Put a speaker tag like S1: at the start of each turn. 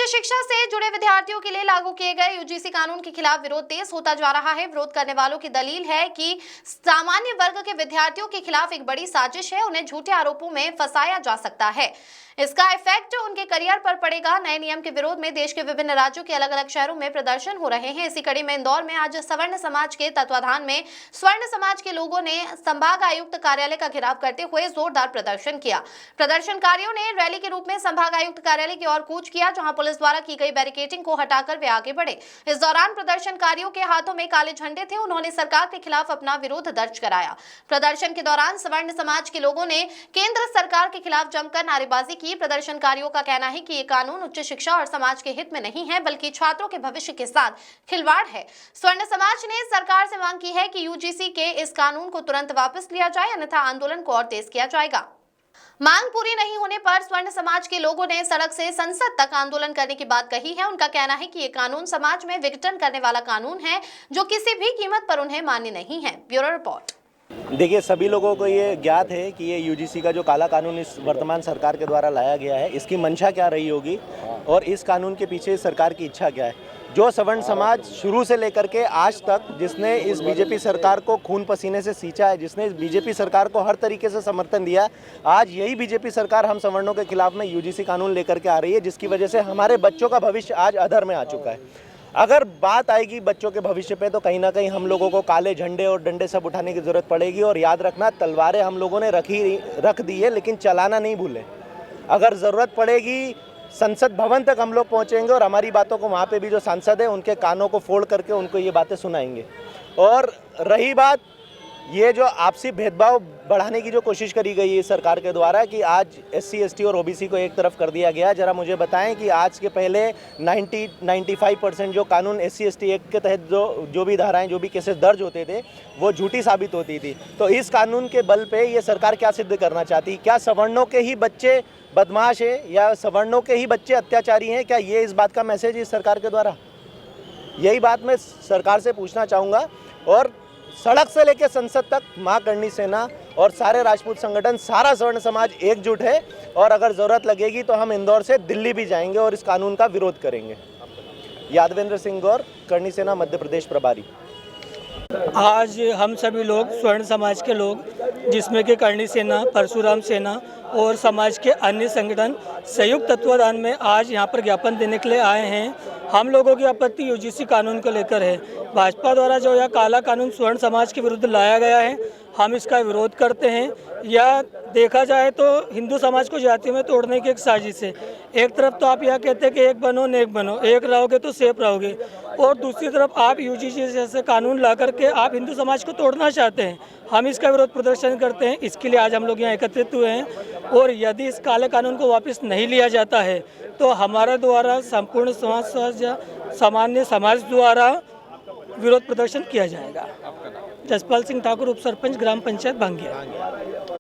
S1: शिक्षा से जुड़े विद्यार्थियों के लिए लागू किए गए यूजीसी कानून के खिलाफ विरोध तेज होता जा रहा है। विरोध करने वालों की दलील है कि सामान्य वर्ग के विद्यार्थियों के खिलाफ एक बड़ी साजिश है, उन्हें झूठे आरोपों में फंसाया जा सकता है। इसका इफेक्ट उनके करियर पर पड़ेगा। नए नियम के विरोध में देश के विभिन्न राज्यों के अलग अलग शहरों में प्रदर्शन हो रहे हैं। इसी कड़ी में इंदौर में आज सवर्ण समाज के तत्वाधान में स्वर्ण समाज के लोगों ने संभाग आयुक्त कार्यालय का घेराव करते हुए जोरदार प्रदर्शन किया। प्रदर्शनकारियों ने रैली के रूप में संभाग आयुक्त कार्यालय की ओर कूच किया, जहां पुलिस द्वारा की गई बैरिकेडिंग को हटाकर वे आगे बढ़े। इस दौरान प्रदर्शनकारियों के हाथों में काले झंडे थे। उन्होंने सरकार के खिलाफ अपना विरोध दर्ज कराया। प्रदर्शन के दौरान स्वर्ण समाज के लोगों ने केंद्र सरकार के खिलाफ जमकर नारेबाजी की। प्रदर्शनकारियों का कहना है कि ये कानून उच्च शिक्षा और समाज के हित में नहीं है, बल्कि छात्रों के भविष्य के साथ खिलवाड़ है। स्वर्ण समाज ने सरकार से मांग की है कि यूजीसी के इस कानून को तुरंत वापस लिया जाए, अन्यथा आंदोलन को और तेज किया जाएगा। मांग पूरी नहीं होने पर स्वर्ण समाज के लोगों ने सड़क से संसद तक आंदोलन करने की बात कही है। उनका कहना है कि ये कानून समाज में विघटन करने वाला कानून है, जो किसी भी कीमत पर उन्हें मान्य नहीं है। Bureau report.
S2: देखिए, सभी लोगों को ये ज्ञात है कि ये यूजीसी का जो काला कानून इस वर्तमान सरकार के द्वारा लाया गया है, इसकी मंशा क्या रही होगी और इस कानून के पीछे सरकार की इच्छा क्या है। जो सवर्ण समाज शुरू से लेकर के आज तक जिसने इस बीजेपी सरकार को खून पसीने से सींचा है, जिसने इस बीजेपी सरकार को हर तरीके से समर्थन दिया, आज यही बीजेपी सरकार हम सवर्णों के खिलाफ में यूजीसी कानून लेकर के आ रही है, जिसकी वजह से हमारे बच्चों का भविष्य आज अधर में आ चुका है। अगर बात आएगी बच्चों के भविष्य पे, तो कहीं ना कहीं हम लोगों को काले झंडे और डंडे सब उठाने की ज़रूरत पड़ेगी। और याद रखना, तलवारें हम लोगों ने रख दी है, लेकिन चलाना नहीं भूलें। अगर ज़रूरत पड़ेगी संसद भवन तक हम लोग पहुंचेंगे और हमारी बातों को वहाँ पे भी जो सांसद है उनके कानों को फोड़ करके उनको ये बातें सुनाएंगे। और रही बात ये जो आपसी भेदभाव बढ़ाने की जो कोशिश करी गई है सरकार के द्वारा कि आज SC ST और OBC को एक तरफ कर दिया गया, जरा मुझे बताएं कि आज के पहले 95% जो कानून SC ST एक्ट के तहत जो भी धाराएं, जो भी केसेस दर्ज होते थे, वो झूठी साबित होती थी। तो इस कानून के बल पे ये सरकार क्या सिद्ध करना चाहती? क्या सवर्णों के ही बच्चे बदमाश है या सवर्णों के ही बच्चे अत्याचारी हैं? क्या ये इस बात का मैसेज है इस सरकार के द्वारा? यही बात मैं सरकार से पूछना चाहूँगा। और सड़क से लेकर संसद तक मां करणी सेना और सारे राजपूत संगठन, सारा स्वर्ण समाज एकजुट है। और अगर ज़रूरत लगेगी तो हम इंदौर से दिल्ली भी जाएंगे और इस कानून का विरोध करेंगे। यादवेंद्र सिंह गौर, करणी सेना मध्य प्रदेश प्रभारी।
S3: आज हम सभी लोग स्वर्ण समाज के लोग, जिसमें कि करणी सेना, परशुराम सेना और समाज के अन्य संगठन संयुक्त तत्वाधान में आज यहाँ पर ज्ञापन देने के लिए आए हैं। हम लोगों की आपत्ति यूजीसी कानून को लेकर है। भाजपा द्वारा जो यह काला कानून स्वर्ण समाज के विरुद्ध लाया गया है, हम इसका विरोध करते हैं। या देखा जाए तो हिंदू समाज को जाति में तोड़ने की एक साजिश है। एक तरफ तो आप यह कहते हैं कि एक बनो नेक बनो, एक रहोगे तो सेफ रहोगे, और दूसरी तरफ आप यूजीसी जैसे कानून ला करके आप हिंदू समाज को तोड़ना चाहते हैं। हम इसका विरोध प्रदर्शन करते हैं। इसके लिए आज हम लोग यहाँ एकत्रित हुए हैं। और यदि इस काले कानून को वापस नहीं लिया जाता है तो हमारे द्वारा संपूर्ण समाज या सामान्य समाज द्वारा विरोध प्रदर्शन किया जाएगा। जसपाल सिंह ठाकुर, उप सरपंच, ग्राम पंचायत भांगिया।